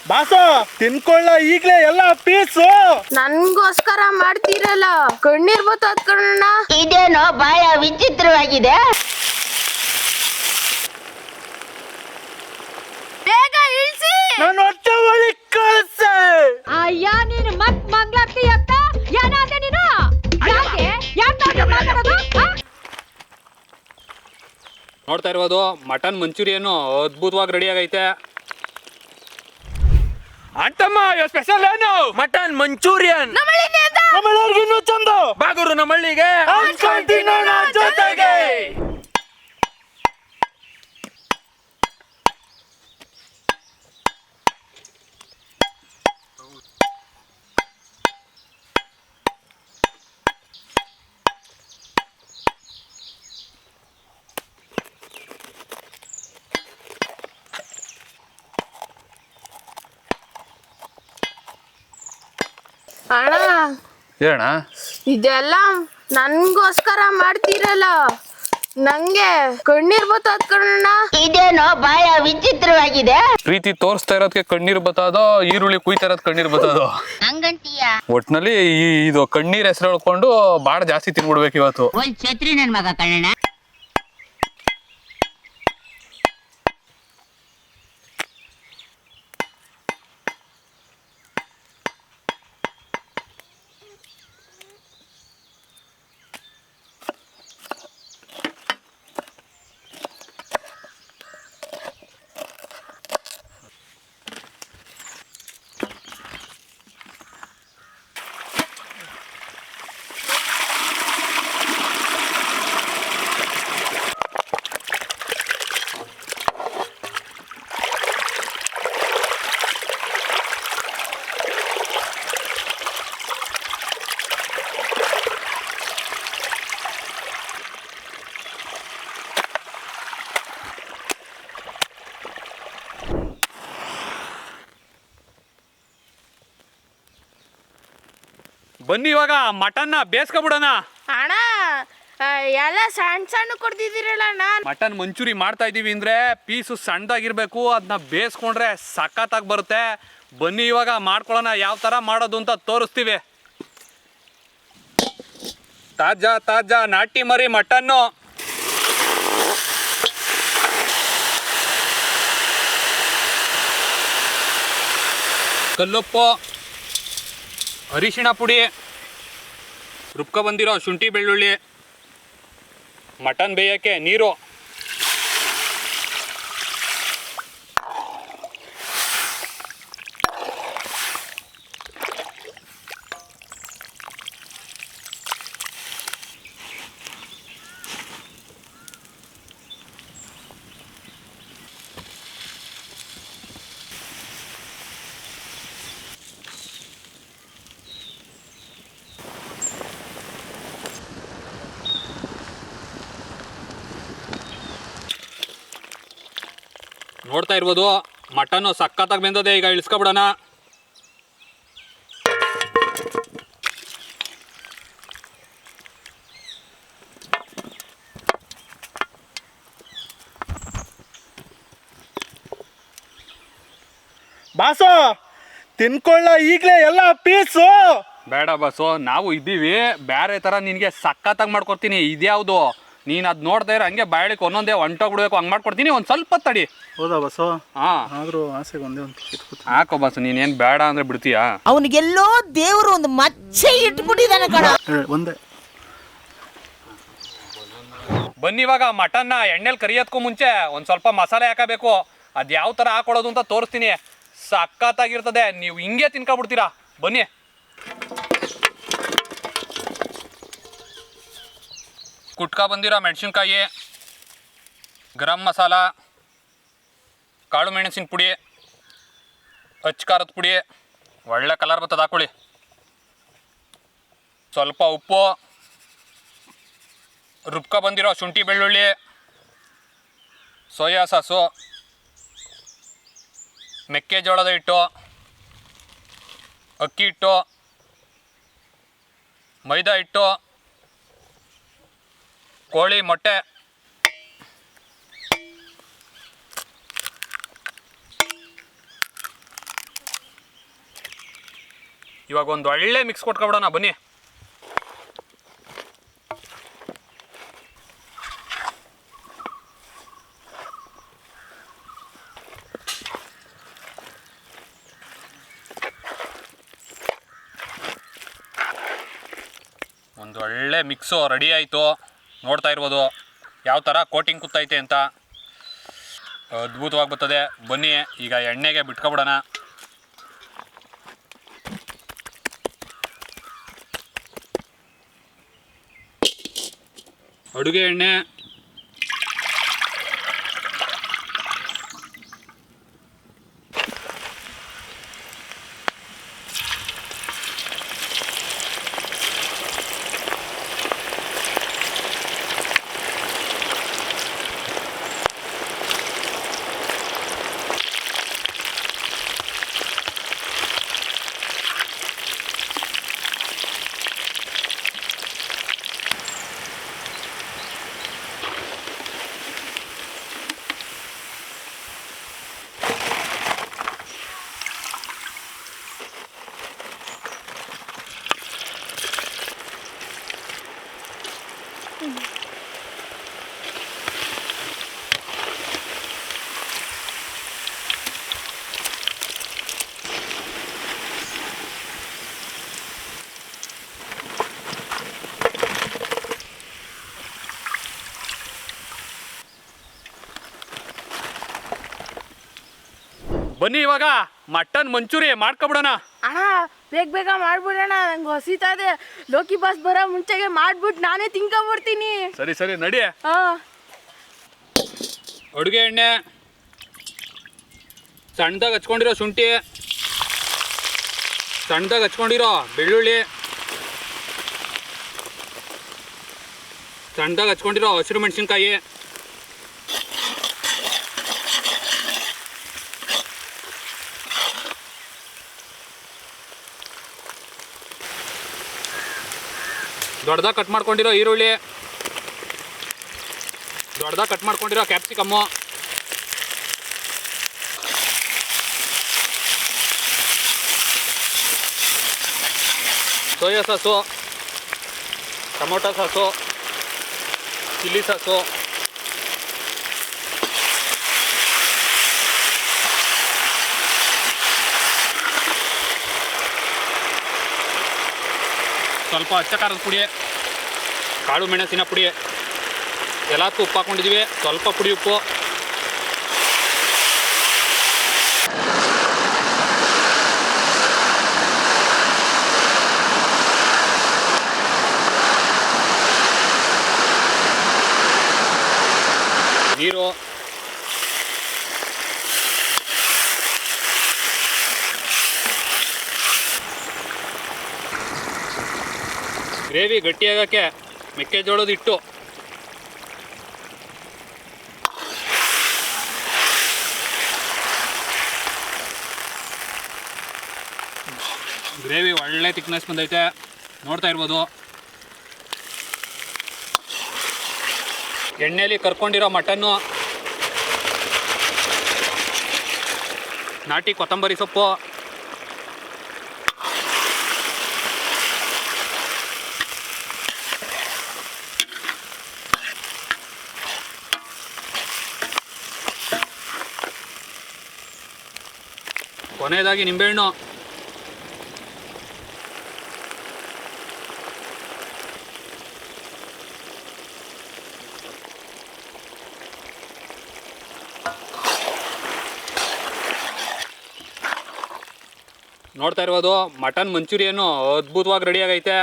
Boss ತಿನ್ಕೊಳ್ಳ ಈಗ್ಲೇ ಎಲ್ಲ piece ನನ್ಗೋಸ್ಕರ ಮಾಡ್ತೀರಲ್ಲ ಕಣ್ಣೀರ್ ಬತ್ತದ ಕಣ್ಣ. ಇದೇನೋ ಬಾಯ ವಿಚಿತ್ರವಾಗಿದೆ. ಬೇಗ ಇಳಿಸಿ. ನಾನು ಹೊಟ್ಟೆ ಒಳಗೆ ಕಳ್ಸೆ. ಅಯ್ಯ ನೀನು ಮತ್ ಮಂಗ್ಲಾಗ್ತಿ ಅತ್ತ ಏನಾದೆ ನೀನು? ಯಾಕೆ ಯಾಕೆ ಮಾತಾಡೋದು? ನೋಡ್ತಾ ಇರ್ಬೋದು ಮಟನ್ ಮಂಚೂರಿಯನ್ನು ಅದ್ಭುತವಾಗಿ ರೆಡಿ ಆಗೈತೆ. ಅಂತಮ್ಮ ಸ್ಪೆಷಲ್ ಏನು? ಮಟನ್ ಮಂಚೂರಿಯನ್ ನಮ್ಮಳ್ಳಿನೇ ಅಂತ. ನಮ್ಮಳ್ಳಿಗೆ ಇನ್ನೂ ಚಂದ. ಬಾಗುರು ನಮ್ಮಳ್ಳಿಗೆ ಹಂಚ್ಕೊಂಡ್ ತಿನ್ನೋಣ ಜೊತೆಗೆ. ಅಣ್ಣ ಹೇಳಣ್ಣ. ಇದೆಲ್ಲ ನನ್ಗೋಸ್ಕರ ಮಾಡ್ತೀರಲ್ಲ ನಂಗೆ ಕಣ್ಣೀರ್ ಬತ್ತದ ಕಣ್ಣ. ಇದೇನೋ ಬಾಯ ವಿಚಿತ್ರವಾಗಿದೆ. ಪ್ರೀತಿ ತೋರಿಸ್ತಾ ಇರೋದಕ್ಕೆ ಕಣ್ಣೀರು ಬತ್ತದೋ ಈರುಳ್ಳಿ ಕುಯ್ತಾ ಇರೋದ್ ಕಣ್ಣೀರು ಬತ್ತದೋ? ಹಂಗಂತೀಯ? ಒಟ್ನಲ್ಲಿ ಇದು ಕಣ್ಣೀರ್ ಹೆಸರು ಹೇಳ್ಕೊಂಡು ಬಾಳ ಜಾಸ್ತಿ ತಿನ್ಬಿಡ್ಬೇಕು ಇವತ್ತು. ಒಂದ್ ಛತ್ರಿ ನನ್ ಮಗ ಕಣ್ಣ. ಬನ್ನಿ ಇವಾಗ ಮಟನ್ನ ಬೇಯಿಸ್ಕೊಬಿಡೋಣ. ಅಣ್ಣ ಎಲ್ಲ ಸಣ್ಣ ಸಣ್ಣ ಕೊಡ್ತಿದ್ದೀರಲ್ಲ ಅಣ್ಣ. ಮಟನ್ ಮಂಚೂರಿ ಮಾಡ್ತಾ ಇದೀವಿ ಅಂದ್ರೆ ಪೀಸು ಸಣ್ಣದಾಗಿರ್ಬೇಕು. ಅದನ್ನ ಬೇಯಿಸ್ಕೊಂಡ್ರೆ ಸಖತ್ತಾಗಿ ಬರುತ್ತೆ. ಬನ್ನಿ ಇವಾಗ ಮಾಡ್ಕೊಳ್ಳೋಣ, ಯಾವ ಥರ ಮಾಡೋದು ಅಂತ ತೋರಿಸ್ತೀವಿ. ತಾಜಾ ತಾಜಾ ನಾಟಿ ಮರಿ ಮಟನ್ನು ಕಲ್ಲುಪ್ಪು, ಅರಿಶಿಣ ಪುಡಿ, ರುಬ್ಕೊ ಬಂದಿರೋ ಶುಂಠಿ ಬೆಳ್ಳುಳ್ಳಿ, ಮಟನ್ ಬೇಯೋಕ್ಕೆ ನೀರು, ನೋಡ್ತಾ ಇರ್ಬೋದು ಮಟನ್ನು ಸಖತ್ತಾಗಿ ಬೆಂದದೆ. ಈಗ ಇಳಿಸ್ಕೊಬಿಡೋಣ. ಬಾಸು ತಿನ್ಕೊಳ್ಳ ಈಗ್ಲೇ ಎಲ್ಲ ಪೀಸು. ಬೇಡ ಬಸ್ಸು, ನಾವು ಇದ್ದೀವಿ. ಬೇರೆ ಥರ ನಿನಗೆ ಸಖತ್ತಾಗಿ ಮಾಡ್ಕೊಡ್ತೀನಿ. ಇದ್ಯಾವುದು ನೀನು ಅದು ನೋಡ್ತಾ ಇರೋ ಹಂಗೆ ಬಾಯಳಿಗೆ ಒಂದೊಂದೇ ಹೊಂಟೋಗ್ಬಿಡ್ಬೇಕು, ಹಂಗೆ ಮಾಡ್ಕೊಡ್ತೀನಿ. ಒಂದು ಸ್ವಲ್ಪ ತಡಿ. ಹೌದಾ ಬಸ್ಸು? ಹಾಂ ಆದ್ರೂ ಆಸೆಗೆ ಒಂದೇ ಒಂದು ಹಾಕೋ ಬಸ್ಸು. ನೀನೇನು ಬೇಡ ಅಂದರೆ ಬಿಡ್ತೀಯಾ? ಅವನಿಗೆಲ್ಲೋ ದೇವರು ಒಂದು ಮಚ್ಚೆ ಇಟ್ಬಿಟ್ಟಿದ್ದಾನೆ ಕಣ. ಒಂದೇ. ಬನ್ನಿ ಇವಾಗ ಮಟನ್ನ ಎಣ್ಣೆಲಿ ಕರಿಯೋದಕ್ಕೂ ಮುಂಚೆ ಒಂದು ಸ್ವಲ್ಪ ಮಸಾಲೆ ಹಾಕಬೇಕು. ಅದು ಯಾವ ಥರ ಹಾಕೊಳ್ಳೋದು ಅಂತ ತೋರಿಸ್ತೀನಿ. ಸಖತ್ತಾಗಿರ್ತದೆ. ನೀವು ಹಿಂಗೆ ತಿನ್ಕೊಬಿಡ್ತೀರಾ. ಬನ್ನಿ. ಕುಟ್ಕೊ ಬಂದಿರೋ ಮೆಣಸಿನ್ಕಾಯಿ, ಗರಂ ಮಸಾಲ, ಕಾಳು ಮೆಣಸಿನ ಪುಡಿ, ಅಚ್ಚ ಖಾರದ ಪುಡಿ, ಒಳ್ಳೆ ಕಲರ್ ಬರ್ತದೆ ಹಾಕೊಳ್ಳಿ. ಸ್ವಲ್ಪ ಉಪ್ಪು, ರುಬ್ಕೊ ಬಂದಿರೋ ಶುಂಠಿ ಬೆಳ್ಳುಳ್ಳಿ, ಸೋಯಾ ಸಾಸು, ಮೆಕ್ಕೆಜೋಳದ ಹಿಟ್ಟು, ಅಕ್ಕಿ ಹಿಟ್ಟು, ಮೈದಾ ಹಿಟ್ಟು, ಕೋಳಿ ಮೊಟ್ಟೆ, ಇವಾಗ ಒಂದು ಒಳ್ಳೆ ಮಿಕ್ಸ್ ಕೊಟ್ಕೊಬಿಡೋಣ ಬನ್ನಿ. ಒಂದು ಒಳ್ಳೆ ಮಿಕ್ಸು ರೆಡಿ ಆಯಿತು. ನೋಡ್ತಾ ಇರ್ಬೋದು ಯಾವ ಥರ ಕೋಟಿಂಗ್ ಕೂತೈತೆ ಅಂತ. ಅದ್ಭುತವಾಗಿ ಬರ್ತದೆ. ಬನ್ನಿ ಈಗ ಎಣ್ಣೆಗೆ ಬಿಟ್ಕೊಬಿಡೋಣ. ಅಡುಗೆ ಎಣ್ಣೆ, ಬನ್ನಿ ಇವಾಗ ಮಟನ್ ಮಂಚೂರಿ ಮಾಡ್ಕೊಬಿಡೋಣ. ಅಣ್ಣ ಬೇಗ ಬೇಗ ಮಾಡ್ಬಿಡೋಣ, ನಂಗೆ ಹಸಿತಾ ಇದೆ. ಲೋಕಿ ಬಾಸ್ ಬರೋ ಮುಂಚೆಗೆ ಮಾಡ್ಬಿಟ್ಟು ನಾನೇ ತಿನ್ಕೊಂಬಿಡ್ತೀನಿ. ಸರಿ ಸರಿ ನಡಿ. ಹಾ, ಅಡುಗೆ ಎಣ್ಣೆ, ಸಣ್ಣದಾಗಿ ಹಚ್ಕೊಂಡಿರೋ ಶುಂಠಿ, ಸಣ್ಣದಾಗಿ ಹಚ್ಕೊಂಡಿರೋ ಬೆಳ್ಳುಳ್ಳಿ, ಸಣ್ಣದಾಗಿ ಹಚ್ಕೊಂಡಿರೋ ಹಸಿರು ಮೆಣಸಿನ್ಕಾಯಿ, ದೊಡ್ಡದಾಗಿ ಕಟ್ ಮಾಡ್ಕೊಂಡಿರೋ ಈರುಳ್ಳಿ, ದೊಡ್ಡದಾಗಿ ಕಟ್ ಮಾಡ್ಕೊಂಡಿರೋ capsicum, soya sauce, tomato sauce, chilli sauce, ಸ್ವಲ್ಪ ಅಚ್ಚ ಖಾರದ ಪುಡಿ, ಕಾಳು ಮೆಣಸಿನ ಪುಡಿ, ಎಲ್ಲದಕ್ಕೂ ಉಪ್ಪು ಹಾಕ್ಕೊಂಡಿದ್ದೀವಿ. ಸ್ವಲ್ಪ ಪುಡಿ ಉಪ್ಪು, ನೀರು, ಗ್ರೇವಿ ಗಟ್ಟಿಯಾಗಕ್ಕೆ ಮೆಕ್ಕೆಜೋಳದ ಹಿಟ್ಟು, ಗ್ರೇವಿ ಒಳ್ಳೆ ಥಿಕ್ನೆಸ್ ಬಂದೈತೆ, ನೋಡ್ತಾ ಇರ್ಬೋದು. ಎಣ್ಣೆಲಿ ಕರ್ಕೊಂಡಿರೋ ಮಟನ್ನು, ನಾಟಿ ಕೊತ್ತಂಬರಿ ಸೊಪ್ಪು, ಕೊನೆಯದಾಗಿ ನಿಂಬೆಹಣ್ಣು. ನೋಡ್ತಾ ಇರ್ಬೋದು ಮಟನ್ ಮಂಚೂರಿಯನ್ನು ಅದ್ಭುತವಾಗಿ ರೆಡಿ ಆಗೈತೆ.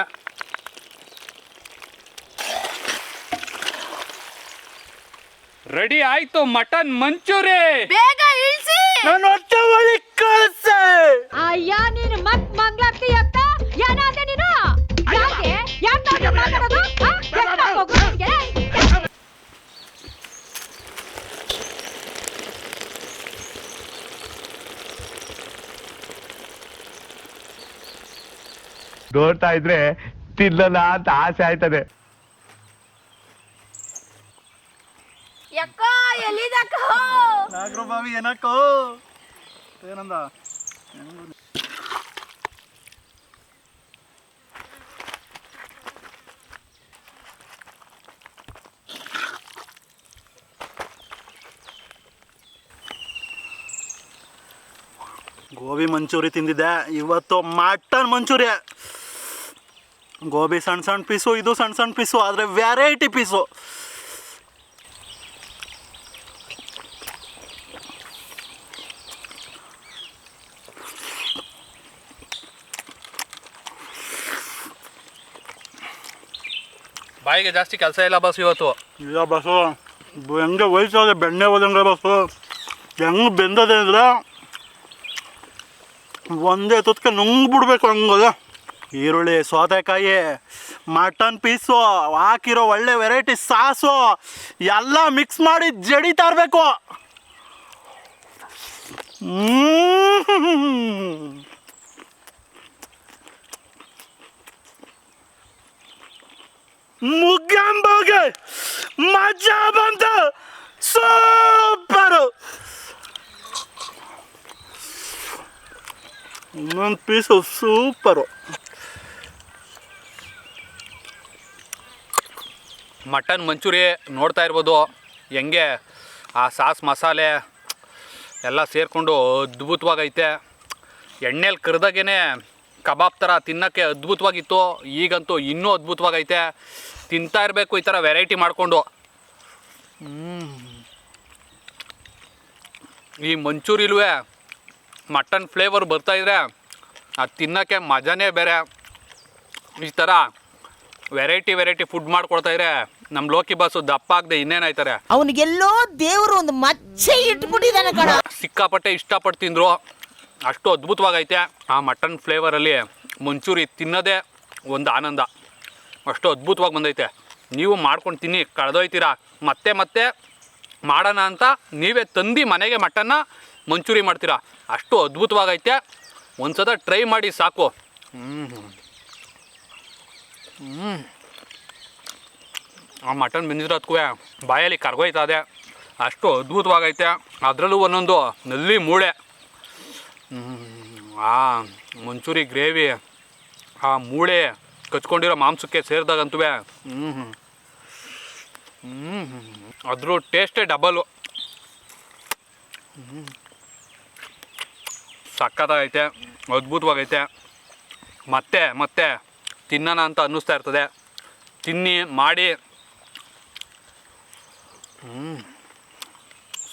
ರೆಡಿ ಆಯ್ತು ಮಟನ್ ಮಂಚೂರಿ. ಬೇಗ ಇಳಿಸಿ. ನಾನು ಹೊಟ್ಟೆ ಒಳಗೆ ಕಳ್ಸೆ. ಅಯ್ಯ ನೀನು ಮತ್ ಮಂಗ್ಲಾಗ್ತಿ ಅತ್ತ ಏನಾದೆ ನೀನು? ಯಾಕೆ ಯಾಕೆ ಮಾತಾಡೋದು? ಹೋಗು ನಿನ್ಗೆ. ನೋಡ್ತಾ ಇದ್ರೆ ತಿನ್ನಲ್ಲ ಅಂತ ಆಸೆ ಆಯ್ತದೆ. ಯಕ್ಕ ಎಲ್ಲಿದಕ್ಕ? ನಾಗರ ಬಾವಿ ಏನಕ್ಕೋ ಏನಂದ? ಗೋಬಿ ಮಂಚೂರಿ ತಿಂದಿದ್ದೆ, ಇವತ್ತು ಮಟನ್ ಮಂಚೂರಿ. ಗೋಬಿ ಸಣ್ಣ ಸಣ್ಣ ಪೀಸು, ಇದು ಸಣ್ಣ ಸಣ್ಣ ಪೀಸು, ಆದರೆ ವೆರೈಟಿ ಪೀಸು. ಬಾಯಿಗೆ ಜಾಸ್ತಿ ಕೆಲಸ ಇಲ್ಲ ಬಸ್ ಇವತ್ತು. ಇಲ್ಲ ಬಸ್ಸು, ಹೆಂಗೆ ವಯಸ್ಸಾದ್ರೆ ಬೆಣ್ಣೆ ಹೋದಂಗೆ ಬಸ್ಸು. ಹೆಂಗೆ ಬೆಂದದೆ ಅಂದರೆ ಒಂದೇ ತುತ್ಕೆ ನುಂಗ್ಬಿಡ್ಬೇಕು ಹಂಗದ. ಈರುಳ್ಳಿ, ಸೌತೆಕಾಯಿ, ಮಟನ್ ಪೀಸು, ಹಾಕಿರೋ ಒಳ್ಳೆ ವೆರೈಟಿ ಸಾಸು ಎಲ್ಲ ಮಿಕ್ಸ್ ಮಾಡಿ ಜಡಿತಾ ಇರಬೇಕು. ಮುಗ್ಗಂಬೋಗೆ ಮಜಾ ಬಂತು, ಸೂಪರು. ಇನ್ನೊಂದು ಪೀಸು ಸೂಪರು. ಮಟನ್ ಮಂಚೂರಿ ನೋಡ್ತಾ ಇರ್ಬೋದು ಹೆಂಗೆ ಆ ಸಾಸ್ ಮಸಾಲೆ ಎಲ್ಲ ಸೇರಿಕೊಂಡು ಅದ್ಭುತವಾಗೈತೆ. ಎಣ್ಣೆಲಿ ಕರೆದಾಗೇ ಕಬಾಬ್ ಥರ ತಿನ್ನೋಕ್ಕೆ ಅದ್ಭುತವಾಗಿತ್ತು. ಈಗಂತೂ ಇನ್ನೂ ಅದ್ಭುತವಾಗೈತೆ. ತಿಂತಾ ಇರಬೇಕು ಈ ಥರ ವೆರೈಟಿ ಮಾಡಿಕೊಂಡು. ಈ ಮಂಚೂರಿಲೂ ಮಟನ್ ಫ್ಲೇವರ್ ಬರ್ತಾಯಿದ್ರೆ ಅದು ತಿನ್ನೋಕ್ಕೆ ಮಜಾನೇ ಬೇರೆ. ಈ ಥರ ವೆರೈಟಿ ಫುಡ್ ಮಾಡ್ಕೊಡ್ತಾಯಿದ್ರೆ ನಮ್ಮ ಲೋಕಿ ಬಾಸು ದಪ್ಪ ಆಗದೆ ಇನ್ನೇನಾಯ್ತಾರೆ. ಅವನಿಗೆಲ್ಲೋ ದೇವರು ಒಂದು ಮಚ್ಚೆ ಇಟ್ಬಿಟ್ಟಿದ್ದಾನೆ ಕಣ. ಸಿಕ್ಕಾಪಟ್ಟೆ ಇಷ್ಟಪಟ್ಟು ತಿಂದರು, ಅಷ್ಟು ಅದ್ಭುತವಾಗೈತೆ. ಆ ಮಟನ್ ಫ್ಲೇವರಲ್ಲಿ ಮಂಚೂರಿ ತಿನ್ನೋದೇ ಒಂದು ಆನಂದ, ಅಷ್ಟು ಅದ್ಭುತವಾಗಿ ಬಂದೈತೆ. ನೀವು ಮಾಡ್ಕೊಂಡು ತಿನ್ನಿ, ಕಳೆದೊಯ್ತೀರಾ. ಮತ್ತೆ ಮಾಡೋಣ ಅಂತ ನೀವೇ ತಂದು ಮನೆಗೆ ಮಟನ್ನ ಮಂಚೂರಿ ಮಾಡ್ತೀರಾ. ಅಷ್ಟು ಅದ್ಭುತವಾಗೈತೆ. ಒಂದು ಸಲ ಟ್ರೈ ಮಾಡಿ ಸಾಕು. ಆ ಮಟನ್ ಬೆಂದಿರೋದಕ್ಕೂ ಬಾಯಲ್ಲಿ ಕರ್ಗೋಯ್ತದೆ, ಅಷ್ಟು ಅದ್ಭುತವಾಗೈತೆ. ಅದರಲ್ಲೂ ಒಂದೊಂದು ನಲ್ಲಿ ಮೂಳೆ, ಆ ಮಂಚೂರಿ ಗ್ರೇವಿ, ಆ ಮೂಳೆ ಕಚ್ಕೊಂಡಿರೋ ಮಾಂಸಕ್ಕೆ ಸೇರಿದಾಗಂತೂ ಅದ್ರ ಟೇಸ್ಟೇ ಡಬಲು. ಸಕ್ಕತ್ತಾಗೈತೆ, ಅದ್ಭುತವಾಗೈತೆ. ಮತ್ತೆ ತಿನ್ನೋಣ ಅಂತ ಅನ್ನಿಸ್ತಾ ಇರ್ತದೆ. ತಿನ್ನಿ ಮಾಡಿ.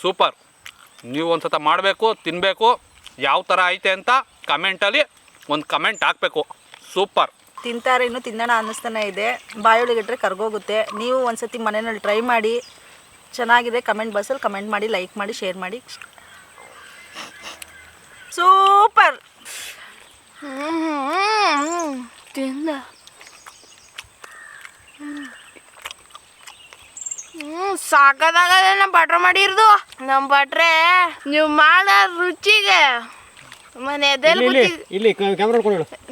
ಸೂಪರ್. ನೀವು ಒಂದು ಸತ ಮಾಡಬೇಕು, ತಿನ್ನಬೇಕು. ಯಾವ ಥರ ಐತೆ ಅಂತ ಕಮೆಂಟಲ್ಲಿ ಒಂದು ಕಮೆಂಟ್ ಹಾಕಬೇಕು. ಸೂಪರ್. ತಿಂತಾರೆ, ಇನ್ನೂ ತಿನ್ನೋಣ ಅನ್ನಿಸ್ತಾನೆ ಇದೆ. ಬಾಯೊಳಗಿಟ್ರೆ ಕರ್ಗೋಗುತ್ತೆ. ನೀವು ಒಂದ್ಸತಿ ಮನೆಯಲ್ಲಿ ಟ್ರೈ ಮಾಡಿ, ಚೆನ್ನಾಗಿದೆ. ಕಮೆಂಟ್ ಬಾಕ್ಸಲ್ಲಿ ಕಮೆಂಟ್ ಮಾಡಿ, ಲೈಕ್ ಮಾಡಿ, ಶೇರ್ ಮಾಡಿ. ಸೂಪರ್. ತಿಂದ ಸಾಕಾಗದೆ. ನಮ್ಮ ಭಟ್ರು ಮಾಡಿರೋದು. ನಮ್ಮ ಭಟ್ರೆ ನೀವು ಮಾಡೋ ರುಚಿಗೆ ಮನೆ ಎದೆಯಲ್ಲಿ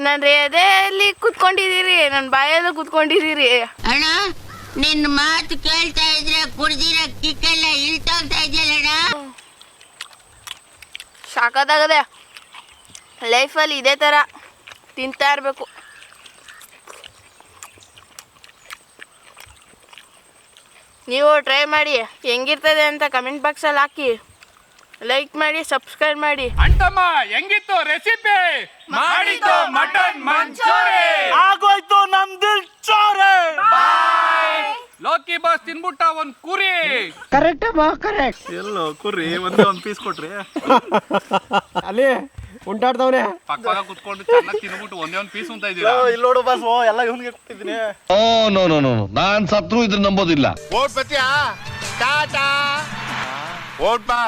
ನನ್ನ ಎದೆಯಲ್ಲಿ ಕೂತ್ಕೊಂಡಿದ್ದೀರಿ, ನನ್ನ ಬಾಯಲ್ಲೂ ಕೂತ್ಕೊಂಡಿದ್ದೀರಿ. ಅಣ್ಣ ನಿನ್ನ ಮಾತು ಕೇಳ್ತಾ ಇದ್ರೆ ಕುಡ್ದಿರೋ ಕಿಕ್ಕೆಲ್ಲ ಇಳ್ತೋಗ್ತಾ ಇದೆಯಲ್ಲಣ್ಣ. ಸಾಕಾಗದೆ. ಲೈಫಲ್ಲಿ ಇದೇ ಥರ ತಿಂತಾ ಇರಬೇಕು. ನೀವು ಟ್ರೈ ಮಾಡಿ, ಹೆಂಗಿರ್ತದೆ ಅಂತ ಕಮೆಂಟ್ ಬಾಕ್ಸಲ್ಲಿ ಹಾಕಿ, ಲೈಕ್ ಮಾಡಿ, ಸಬ್ಸ್ಕ್ರೈಬ್ ಮಾಡಿ. ಅಂಟಮ್ಮ ಹೆಂಗಿತ್ತು ರೆಸಿಪಿ? ಮಾಡಿದ್ದು ಮಟನ್ ಮಂಚೂರಿ. ಆಗೋಯ್ತು ನಮ್ ದಿಲ್ ಚೋರೆ. ಲೋಕಿ ಬಾಸ್ ತಿನ್ಬಿಟ್ಟ ಒಂದು ಕುರಿ. ಎಲ್ಲೋ ಕುರಿ ಒಂದೇ ಒಂದು ಪೀಸ್ ಕೊಟ್ರಿ. ಅಲ್ಲಿ ಉಂಟಾಡ್ತವನೆ ಪಕ್ಕದಾಗ ಕುತ್ಕೊಂಡು ಚೆನ್ನಾಗಿ ತಿನ್ಬಿಟ್ಟು ಒಂದೇ ಒಂದು ಪೀಸ್ ಅಂತ ಇದ್ದೀರಾ. ಇಲ್ಲಿ ನೋಡು ಬಾಸು, ಎಲ್ಲ ಇವನಿಗೆ ಕೊಟ್ಟಿದ್ದೀನಿ. ನೋ ನಾನ್ ಸತ್ರು ಇದ್ರ ನಂಬೋದಿಲ್ಲ. ಓಟ್ ಬತ್ತೀಯಾ? ಟಾಟಾ. ಓಟ್ ಬಾ.